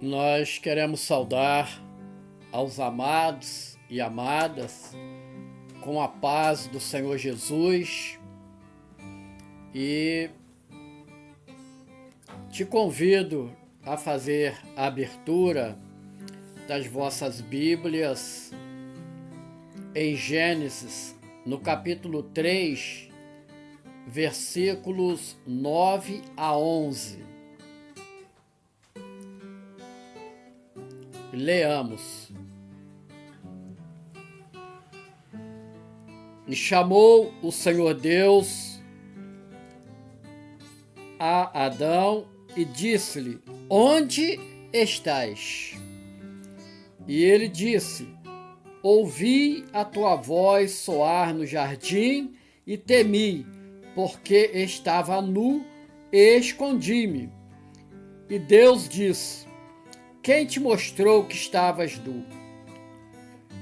Nós queremos saudar aos amados e amadas com a paz do Senhor Jesus e te convido a fazer a abertura das vossas Bíblias em Gênesis, no capítulo 3, versículos 9 a 11. Leamos. E chamou o Senhor Deus a Adão e disse-lhe: Onde estás? E ele disse: Ouvi a tua voz soar no jardim e temi, porque estava nu e escondi-me. E Deus disse: Quem te mostrou que estavas nu?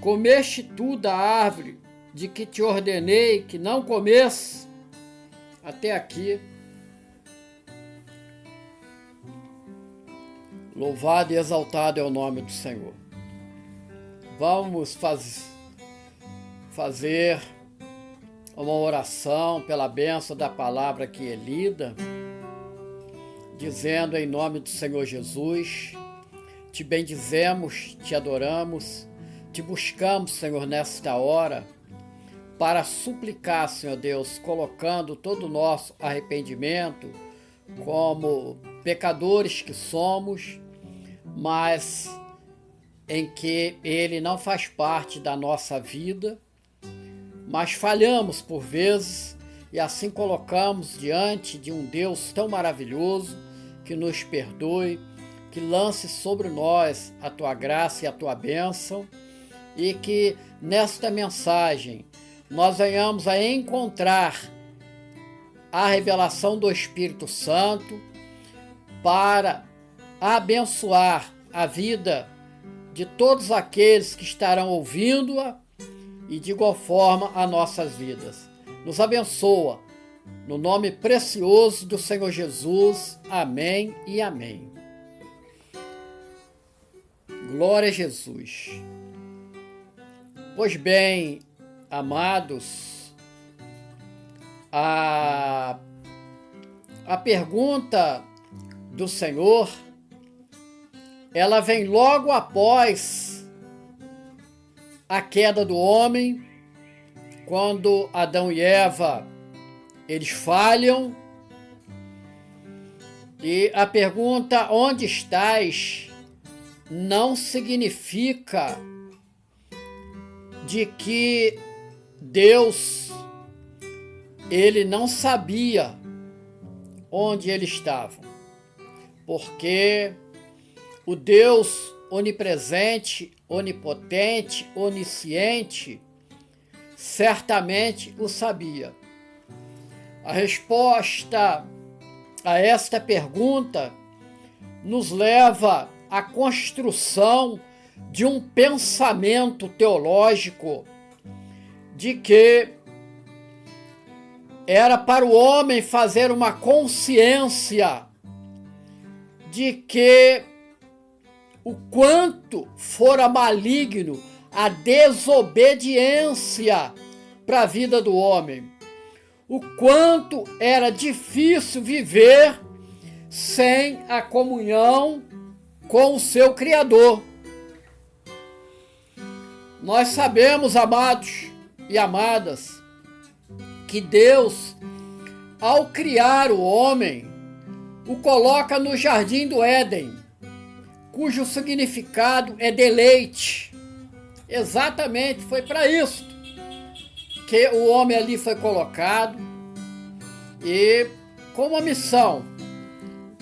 Comeste tu da árvore de que te ordenei que não comesse? Até aqui. Louvado e exaltado é o nome do Senhor. Vamos fazer uma oração pela bênção da palavra que é lida, dizendo em nome do Senhor Jesus: te bendizemos, te adoramos, te buscamos, Senhor, nesta hora, para suplicar, Senhor Deus, colocando todo o nosso arrependimento como pecadores que somos, mas em que ele não faz parte da nossa vida, mas falhamos por vezes e assim colocamos diante de um Deus tão maravilhoso que nos perdoe, que lance sobre nós a tua graça e a tua bênção, e que nesta mensagem nós venhamos a encontrar a revelação do Espírito Santo para abençoar a vida de todos aqueles que estarão ouvindo-a e de igual forma as nossas vidas. Nos abençoa, no nome precioso do Senhor Jesus. Amém e amém. Glória a Jesus. Pois bem, amados, a pergunta do Senhor, ela vem logo após a queda do homem, quando Adão e Eva, eles falham, e a pergunta onde estás não significa de que Deus, ele não sabia onde eles estavam, porque o Deus onipresente, onipotente, onisciente, certamente o sabia. A resposta a esta pergunta nos leva à construção de um pensamento teológico de que era para o homem fazer uma consciência de que o quanto fora maligno a desobediência para a vida do homem, o quanto era difícil viver sem a comunhão com o seu Criador. Nós sabemos, amados e amadas, que Deus, ao criar o homem, o coloca no jardim do Éden, cujo significado é deleite. Exatamente, foi para isso que o homem ali foi colocado, e com uma missão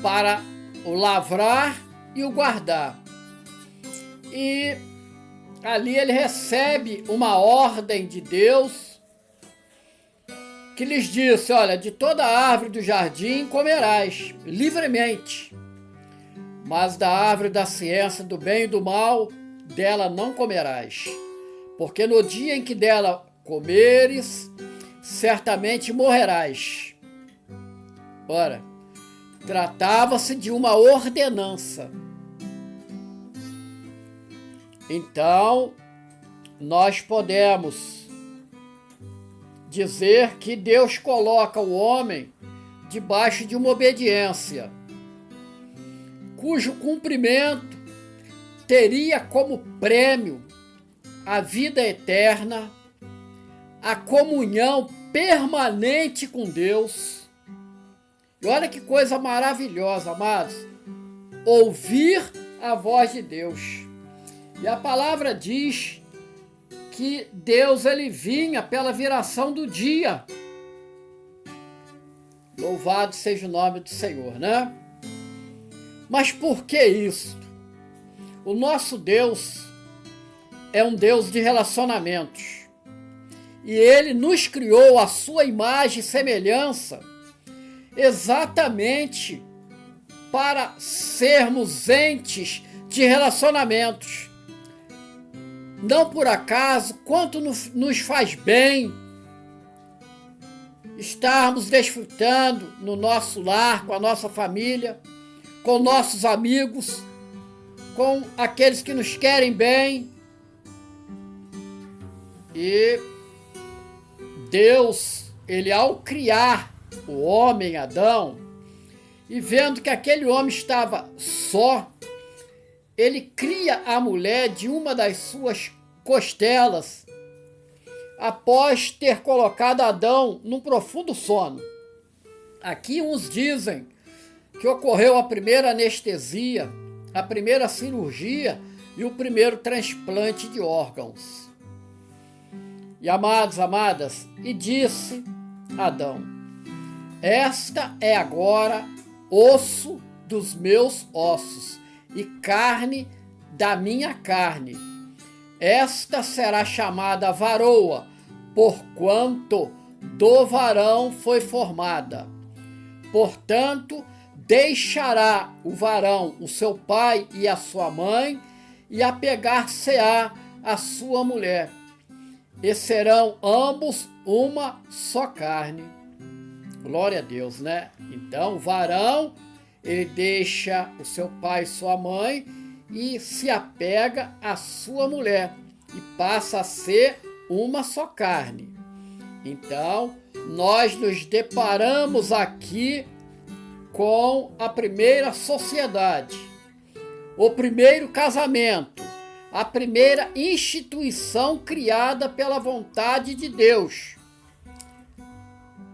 para o lavrar e o guardar. E ali ele recebe uma ordem de Deus que lhes disse: olha, de toda árvore do jardim comerás livremente, mas da árvore da ciência do bem e do mal, dela não comerás, porque no dia em que dela comeres, certamente morrerás. Ora, tratava-se de uma ordenança. Então, nós podemos dizer que Deus coloca o homem debaixo de uma obediência, cujo cumprimento teria como prêmio a vida eterna, a comunhão permanente com Deus. E olha que coisa maravilhosa, amados, ouvir a voz de Deus. E a palavra diz que Deus ele vinha pela viração do dia. Louvado seja o nome do Senhor, né? Mas por que isso? O nosso Deus é um Deus de relacionamentos. E Ele nos criou à sua imagem e semelhança exatamente para sermos entes de relacionamentos. Não por acaso, quanto nos faz bem estarmos desfrutando no nosso lar, com a nossa família, com nossos amigos, com aqueles que nos querem bem. E Deus, ele ao criar o homem Adão, e vendo que aquele homem estava só, ele cria a mulher de uma das suas costelas, após ter colocado Adão num profundo sono. Aqui uns dizem que ocorreu a primeira anestesia, a primeira cirurgia e o primeiro transplante de órgãos. E amados, amadas, e disse Adão: esta é agora osso dos meus ossos e carne da minha carne. Esta será chamada varoa, porquanto do varão foi formada. Portanto, deixará o varão o seu pai e a sua mãe, e apegar-se-á a sua mulher, e serão ambos uma só carne. Glória a Deus, né? Então, o varão, ele deixa o seu pai e sua mãe e se apega à sua mulher e passa a ser uma só carne. Então, nós nos deparamos aqui com a primeira sociedade, o primeiro casamento, a primeira instituição criada pela vontade de Deus.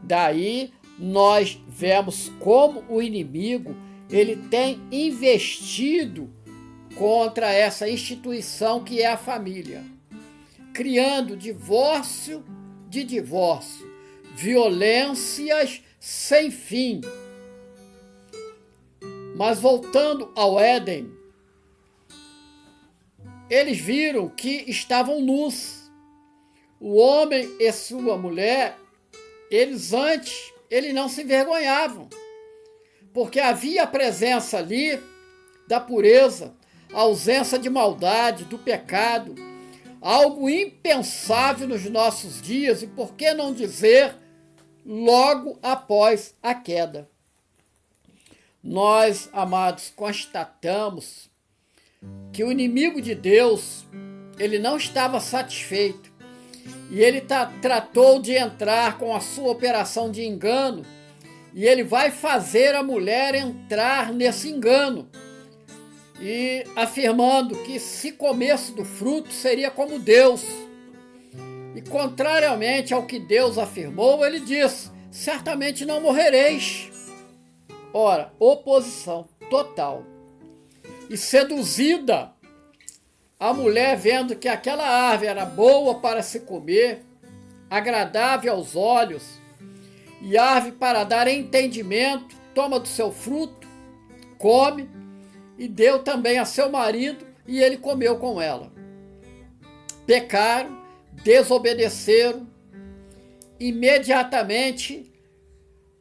Daí nós vemos como o inimigo ele tem investido contra essa instituição que é a família, criando divórcio de divórcio, violências sem fim. Mas voltando ao Éden, eles viram que estavam nus. O homem e sua mulher, eles não se envergonhavam, porque havia a presença ali da pureza, a ausência de maldade, do pecado, algo impensável nos nossos dias, e por que não dizer logo após a queda. Nós, amados, constatamos que o inimigo de Deus, ele não estava satisfeito, e ele tratou de entrar com a sua operação de engano, e ele vai fazer a mulher entrar nesse engano, e afirmando que se comesse do fruto seria como Deus. E contrariamente ao que Deus afirmou, ele disse: certamente não morrereis. Ora, oposição total. E seduzida, a mulher, vendo que aquela árvore era boa para se comer, agradável aos olhos, e árvore para dar entendimento, toma do seu fruto, come, e deu também a seu marido, e ele comeu com ela. Pecaram, desobedeceram, imediatamente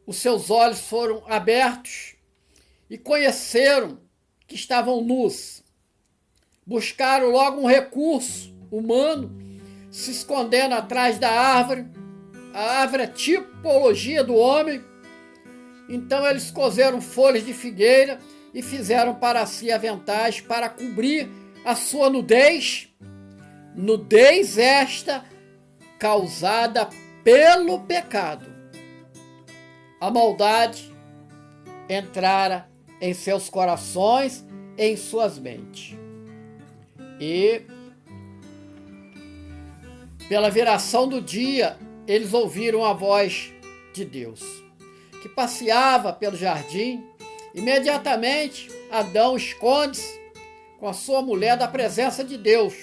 os seus olhos foram abertos e conheceram que estavam nus. Buscaram logo um recurso humano, se escondendo atrás da árvore. A árvore é tipologia do homem. Então eles cozeram folhas de figueira e fizeram para si aventais para cobrir a sua nudez, nudez esta causada pelo pecado. A maldade entrara em seus corações, em suas mentes. E pela viração do dia, eles ouviram a voz de Deus, que passeava pelo jardim. Imediatamente, Adão esconde-se com a sua mulher da presença de Deus,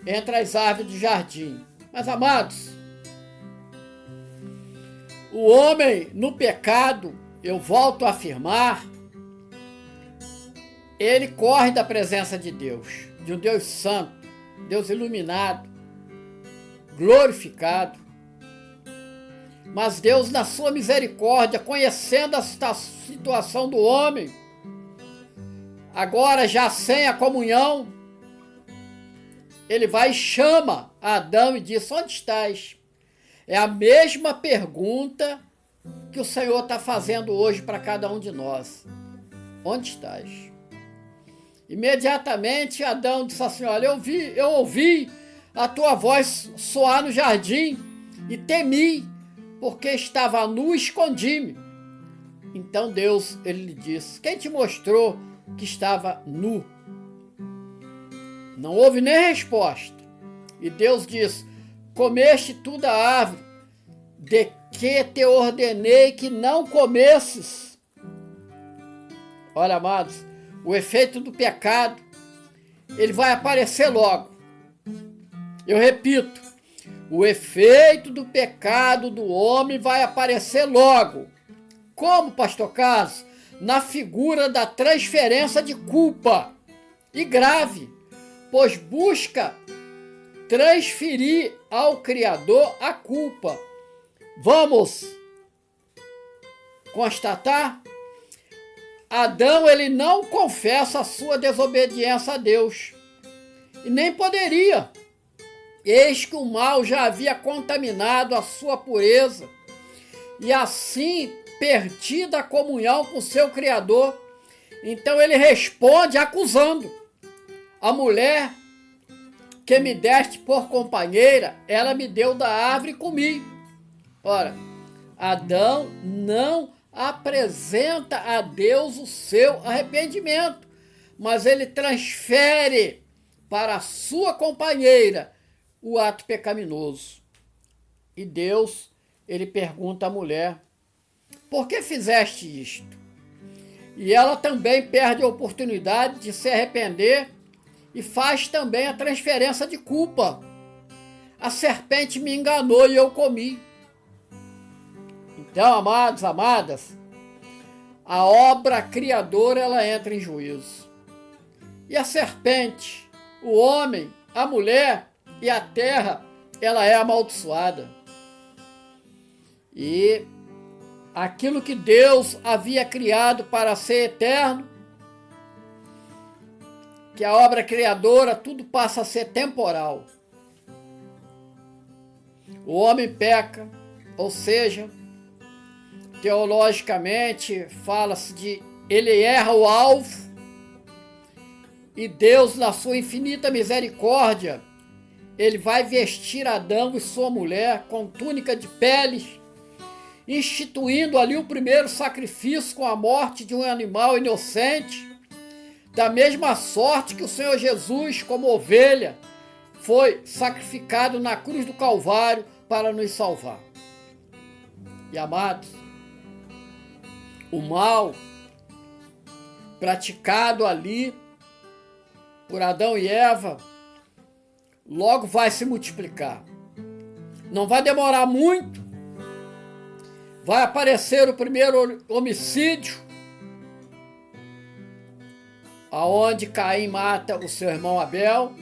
entre as árvores do jardim. Mas, amados, o homem no pecado, eu volto a afirmar, ele corre da presença de Deus, de um Deus santo, Deus iluminado, glorificado. Mas Deus, na sua misericórdia, conhecendo a situação do homem, agora já sem a comunhão, ele vai e chama Adão e diz: onde estás? É a mesma pergunta que o Senhor está fazendo hoje para cada um de nós. Onde estás? Imediatamente Adão disse assim: olha, eu ouvi a tua voz soar no jardim e temi, porque estava nu e escondi-me. Então Deus, ele lhe disse: quem te mostrou que estava nu? Não houve nem resposta. E Deus disse: comeste tu da árvore de que te ordenei que não comesses. Olha, amados, o efeito do pecado, ele vai aparecer logo. Eu repito, o efeito do pecado do homem vai aparecer logo. Como, pastor Carlos? Na figura da transferência de culpa. E grave, pois busca transferir ao Criador a culpa. Vamos constatar? Adão, ele não confessa a sua desobediência a Deus. E nem poderia. Eis que o mal já havia contaminado a sua pureza e assim perdida a comunhão com seu Criador. Então ele responde acusando: a mulher que me deste por companheira, ela me deu da árvore e comi. Ora, Adão não apresenta a Deus o seu arrependimento, mas ele transfere para a sua companheira o ato pecaminoso. E Deus, ele pergunta à mulher: por que fizeste isto? E ela também perde a oportunidade de se arrepender e faz também a transferência de culpa. A serpente me enganou e eu comi. Então, amados, amadas, a obra criadora, ela entra em juízo. E a serpente, o homem, a mulher e a terra, ela é amaldiçoada. E aquilo que Deus havia criado para ser eterno, que a obra criadora, tudo passa a ser temporal. O homem peca, ou seja, teologicamente fala-se de ele erra o alvo, e Deus, na sua infinita misericórdia, ele vai vestir Adão e sua mulher com túnica de peles, instituindo ali o primeiro sacrifício com a morte de um animal inocente, da mesma sorte que o Senhor Jesus, como ovelha, foi sacrificado na cruz do Calvário para nos salvar. E amados, o mal praticado ali por Adão e Eva logo vai se multiplicar. Não vai demorar muito. Vai aparecer o primeiro homicídio, aonde Caim mata o seu irmão Abel,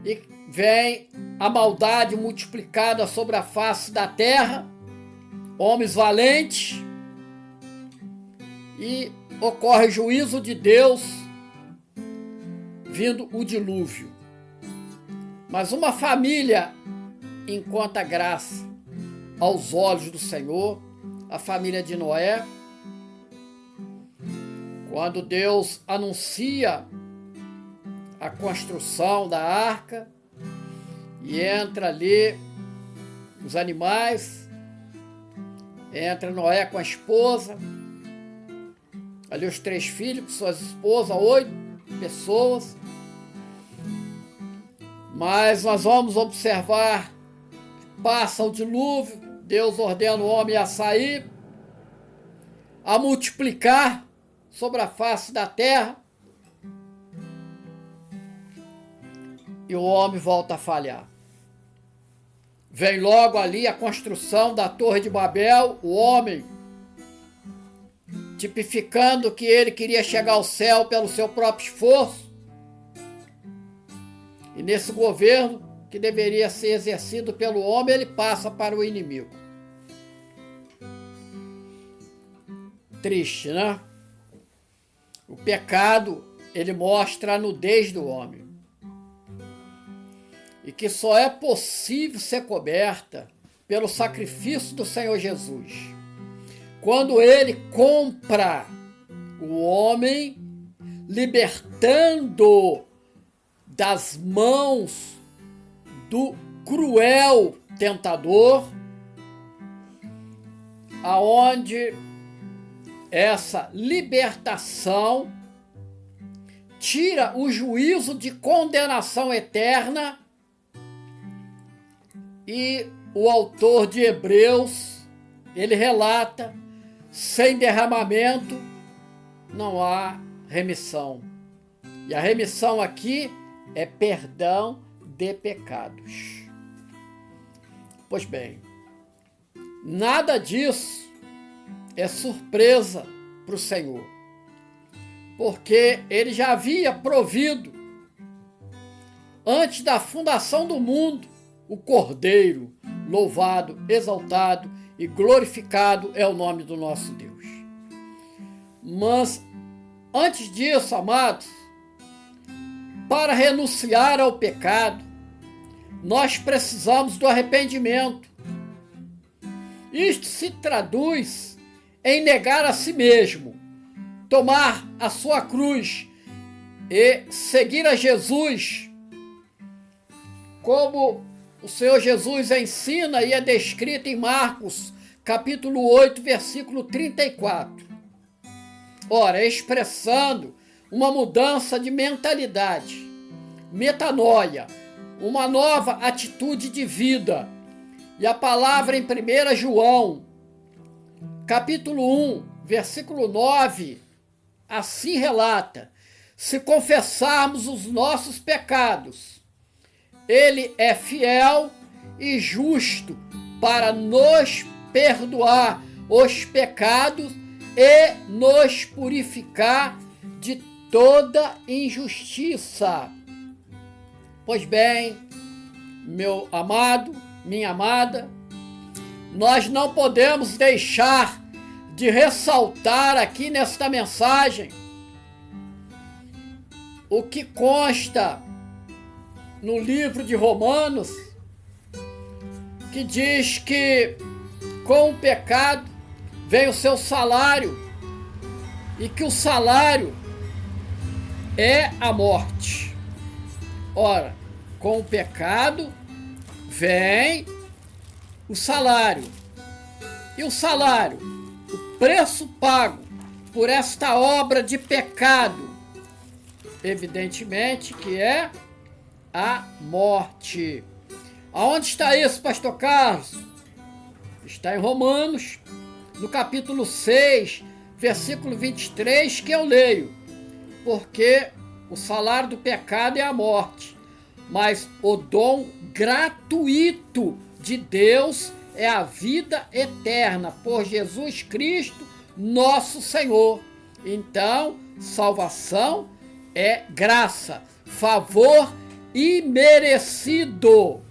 e vem a maldade multiplicada sobre a face da terra, homens valentes, e ocorre o juízo de Deus, vindo o dilúvio. Mas uma família encontra graça aos olhos do Senhor, a família de Noé. Quando Deus anuncia a construção da arca e entra ali os animais, entra Noé com a esposa, ali os 3 filhos com suas esposas, 8 pessoas. Mas nós vamos observar, passa o dilúvio, Deus ordena o homem a sair, a multiplicar sobre a face da terra, e o homem volta a falhar. Vem logo ali a construção da Torre de Babel, o homem tipificando que ele queria chegar ao céu pelo seu próprio esforço. E nesse governo, que deveria ser exercido pelo homem, ele passa para o inimigo. Triste, né? O pecado, ele mostra a nudez do homem. E que só é possível ser coberta pelo sacrifício do Senhor Jesus. Quando ele compra o homem, libertando das mãos do cruel tentador, aonde essa libertação tira o juízo de condenação eterna, e o autor de Hebreus, ele relata, sem derramamento não há remissão. E a remissão aqui é perdão de pecados. Pois bem, nada disso é surpresa para o Senhor, porque ele já havia provido, antes da fundação do mundo, o Cordeiro. Louvado, exaltado e glorificado é o nome do nosso Deus. Mas, antes disso, amados, para renunciar ao pecado, nós precisamos do arrependimento. Isto se traduz em negar a si mesmo, tomar a sua cruz e seguir a Jesus, como o Senhor Jesus ensina e é descrito em Marcos, capítulo 8, versículo 34. Ora, expressando uma mudança de mentalidade, metanoia, uma nova atitude de vida. E a palavra em 1 João, capítulo 1, versículo 9, assim relata: se confessarmos os nossos pecados, Ele é fiel e justo para nos perdoar os pecados e nos purificar de toda injustiça. Pois bem, meu amado, minha amada, nós não podemos deixar de ressaltar aqui nesta mensagem o que consta no livro de Romanos, que diz que com o pecado vem o seu salário, e que o salário é a morte. Ora, com o pecado vem o salário. E o salário, o preço pago por esta obra de pecado, evidentemente que é a morte. Aonde está isso, pastor Carlos? Está em Romanos, no capítulo 6, versículo 23, que eu leio. Porque o salário do pecado é a morte, mas o dom gratuito de Deus é a vida eterna por Jesus Cristo, nosso Senhor. Então, salvação é graça, favor imerecido.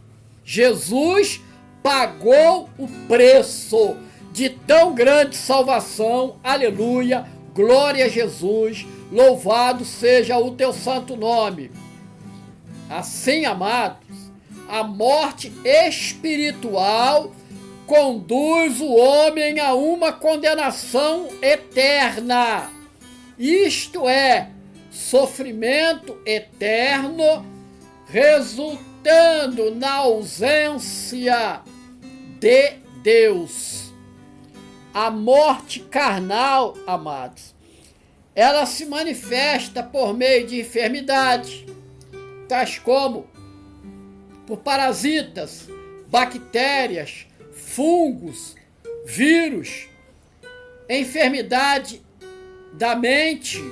Jesus pagou o preço de tão grande salvação. Aleluia, glória a Jesus, louvado seja o teu santo nome. Assim, amados, a morte espiritual conduz o homem a uma condenação eterna. Isto é, sofrimento eterno, resultando na ausência de Deus. A morte carnal, amados, ela se manifesta por meio de enfermidades, tais como por parasitas, bactérias, fungos, vírus, enfermidade da mente,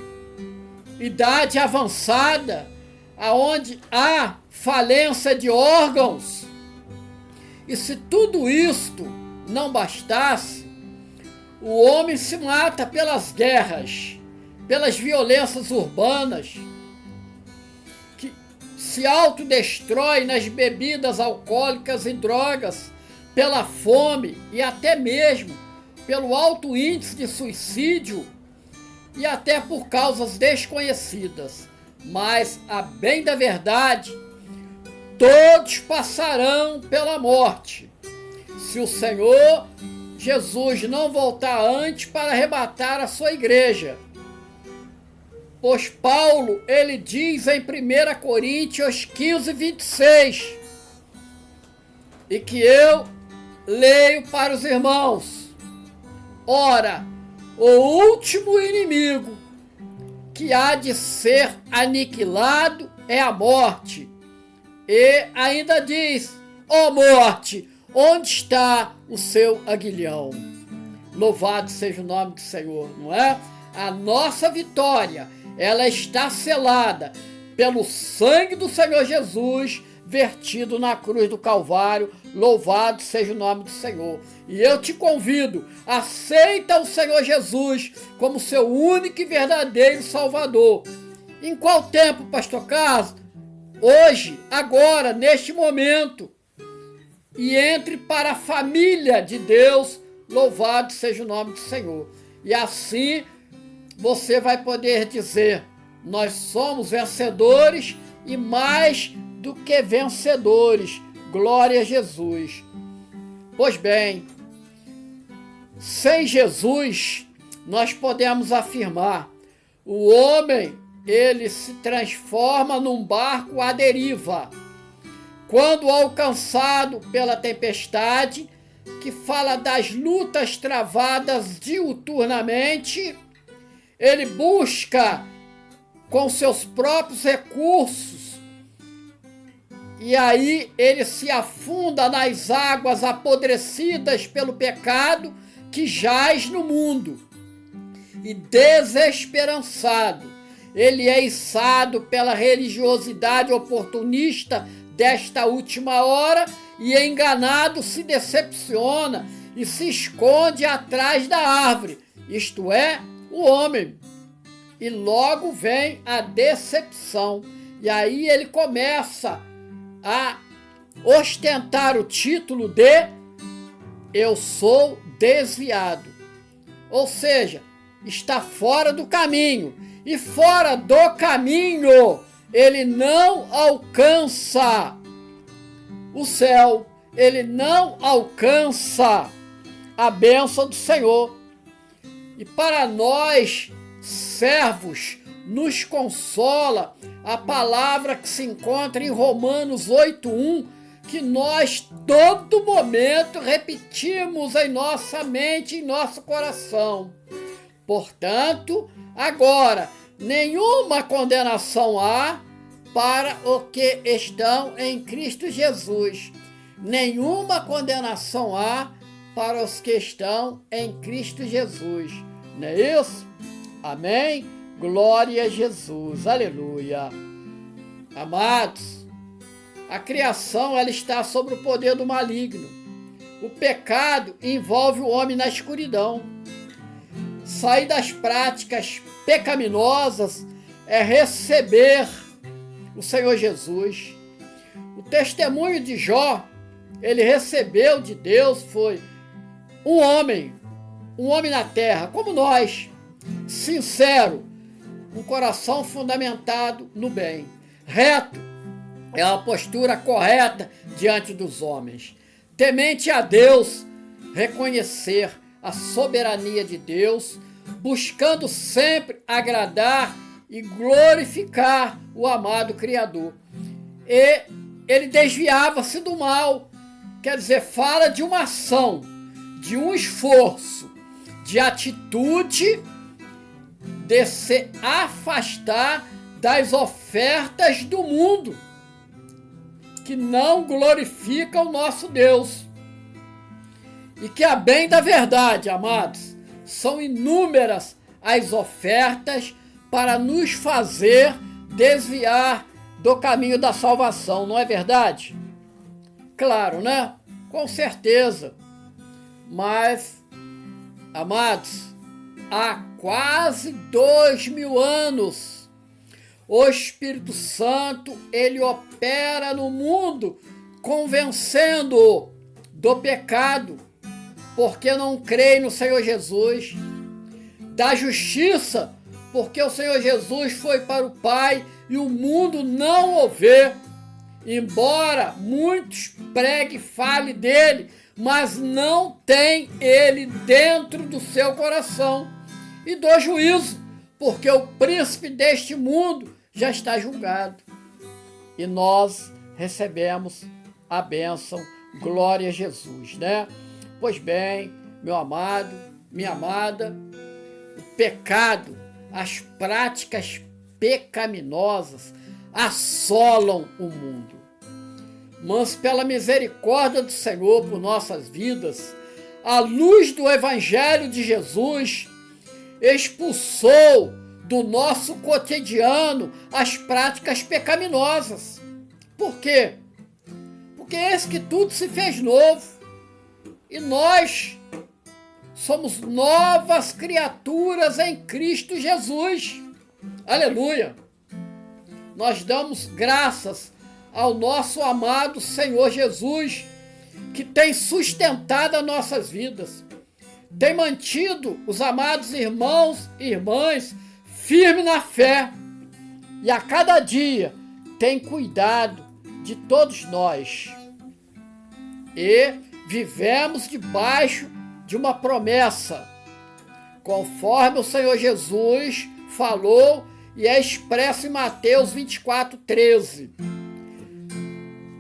idade avançada, aonde há falência de órgãos. E se tudo isto não bastasse, o homem se mata pelas guerras, pelas violências urbanas, que se autodestrói nas bebidas alcoólicas e drogas, pela fome e até mesmo pelo alto índice de suicídio e até por causas desconhecidas. Mas, a bem da verdade, todos passarão pela morte, se o Senhor Jesus não voltar antes para arrebatar a sua igreja. Pois Paulo, ele diz em 1 Coríntios 15, 26, e que eu leio para os irmãos: ora, o último inimigo que há de ser aniquilado é a morte. E ainda diz: ó morte, onde está o seu aguilhão? Louvado seja o nome do Senhor, não é? A nossa vitória, ela está selada pelo sangue do Senhor Jesus, vertido na cruz do Calvário. Louvado seja o nome do Senhor. E eu te convido, aceita o Senhor Jesus como seu único e verdadeiro Salvador. Em qual tempo, pastor Carlos? Hoje, agora, neste momento. E entre para a família de Deus. Louvado seja o nome do Senhor. E assim você vai poder dizer: nós somos vencedores e mais do que vencedores. Glória a Jesus. Pois bem, sem Jesus, nós podemos afirmar, o homem, ele se transforma num barco à deriva. Quando alcançado pela tempestade, que fala das lutas travadas diuturnamente, ele busca com seus próprios recursos, e aí ele se afunda nas águas apodrecidas pelo pecado que jaz no mundo. E desesperançado, ele é içado pela religiosidade oportunista desta última hora e, enganado, se decepciona e se esconde atrás da árvore, isto é, o homem. E logo vem a decepção. E aí ele começa a ostentar o título de eu sou desviado. Ou seja, está fora do caminho. E fora do caminho, ele não alcança o céu. Ele não alcança a bênção do Senhor. E para nós, servos, nos consola a palavra que se encontra em Romanos 8:1, que nós todo momento repetimos em nossa mente, em nosso coração. Portanto, agora, nenhuma condenação há para os que estão em Cristo Jesus. Nenhuma condenação há para os que estão em Cristo Jesus. Não é isso? Amém? Glória a Jesus. Aleluia. Amados, a criação, ela está sob o poder do maligno. O pecado envolve o homem na escuridão. Sair das práticas pecaminosas é receber o Senhor Jesus. O testemunho de Jó, ele recebeu de Deus, foi um homem na terra, como nós, sincero, um coração fundamentado no bem, reto, é a postura correta diante dos homens, temente a Deus, reconhecer a soberania de Deus, buscando sempre agradar e glorificar o amado Criador. E ele desviava-se do mal. Quer dizer, fala de uma ação, de um esforço, de atitude de se afastar das ofertas do mundo, que não glorificam o nosso Deus. E que, a bem da verdade, amados, são inúmeras as ofertas para nos fazer desviar do caminho da salvação, não é verdade? Claro, né? Com certeza. Mas, amados, há quase 2000 anos, o Espírito Santo, ele opera no mundo, convencendo-o do pecado, porque não creem no Senhor Jesus, da justiça, porque o Senhor Jesus foi para o Pai e o mundo não o vê, embora muitos preguem e falem dele, mas não tem ele dentro do seu coração, e do juízo, porque o príncipe deste mundo já está julgado. E nós recebemos a bênção, glória a Jesus, né? Pois bem, meu amado, minha amada, o pecado, as práticas pecaminosas assolam o mundo. Mas pela misericórdia do Senhor por nossas vidas, a luz do Evangelho de Jesus expulsou do nosso cotidiano as práticas pecaminosas. Por quê? Porque eis que tudo se fez novo. E nós somos novas criaturas em Cristo Jesus. Aleluia! Nós damos graças ao nosso amado Senhor Jesus, que tem sustentado as nossas vidas, tem mantido os amados irmãos e irmãs firmes na fé, e a cada dia tem cuidado de todos nós. E vivemos debaixo de uma promessa, conforme o Senhor Jesus falou e é expresso em Mateus 24:13.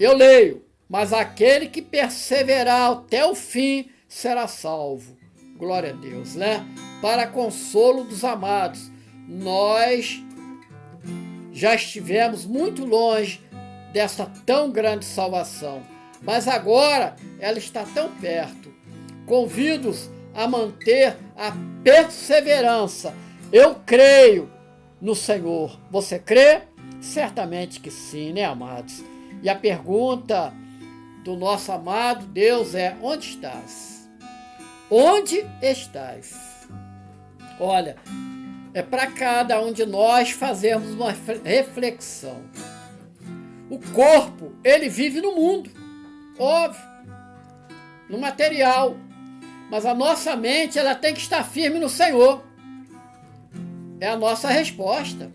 Eu leio: mas aquele que perseverar até o fim será salvo. Glória a Deus, né? Para consolo dos amados, nós já estivemos muito longe dessa tão grande salvação, mas agora ela está tão perto. Convido-os a manter a perseverança. Eu creio no Senhor. Você crê? Certamente que sim, né, amados? E a pergunta do nosso amado Deus é: onde estás? Onde estás? Olha, é para cada um de nós fazermos uma reflexão. O corpo, ele vive no mundo, óbvio, no material, mas a nossa mente, ela tem que estar firme no Senhor. É a nossa resposta.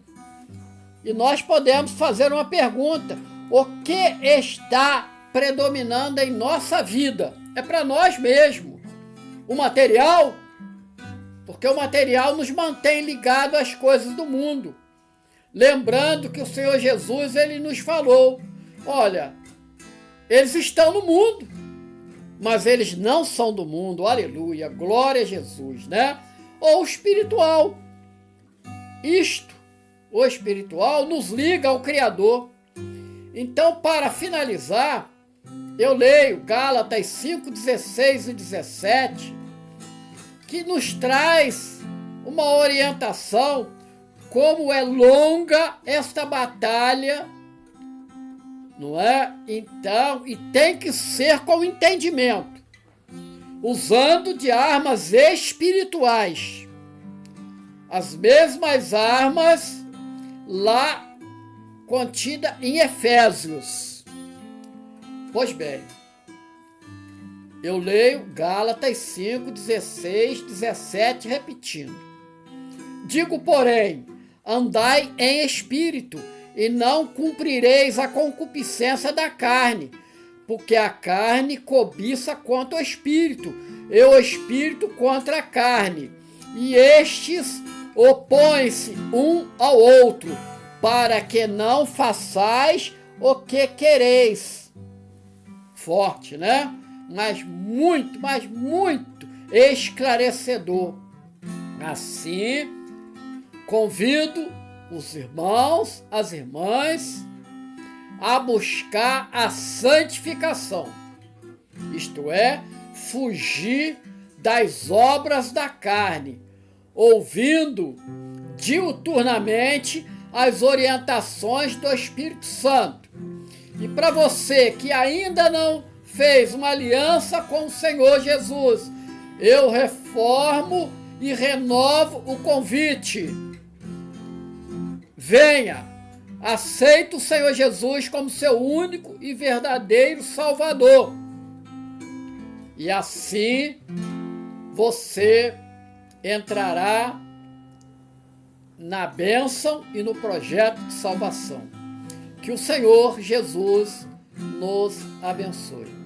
E nós podemos fazer uma pergunta: o que está predominando em nossa vida? É para nós mesmos. O material? Porque o material nos mantém ligados às coisas do mundo. Lembrando que o Senhor Jesus, ele nos falou: olha, eles estão no mundo, mas eles não são do mundo. Aleluia, glória a Jesus, né? Ou espiritual. Isto, o espiritual, nos liga ao Criador. Então, para finalizar, eu leio Gálatas 5:16 e 17, que nos traz uma orientação, como é longa esta batalha, não é? Então, e tem que ser com entendimento, usando de armas espirituais, as mesmas armas lá contida em Efésios. Pois bem, eu leio Gálatas 5:16, 17, repetindo: digo, porém, andai em espírito, e não cumprireis a concupiscência da carne, porque a carne cobiça contra o espírito, e o espírito contra a carne, e estes opõem-se um ao outro, para que não façais o que quereis. Forte, né? Mas muito esclarecedor. Assim, convido os irmãos, as irmãs, a buscar a santificação, isto é, fugir das obras da carne, ouvindo diuturnamente as orientações do Espírito Santo. E para você que ainda não fez uma aliança com o Senhor Jesus, eu reformo e renovo o convite. Venha, aceite o Senhor Jesus como seu único e verdadeiro Salvador. E assim você entrará na bênção e no projeto de salvação. Que o Senhor Jesus nos abençoe.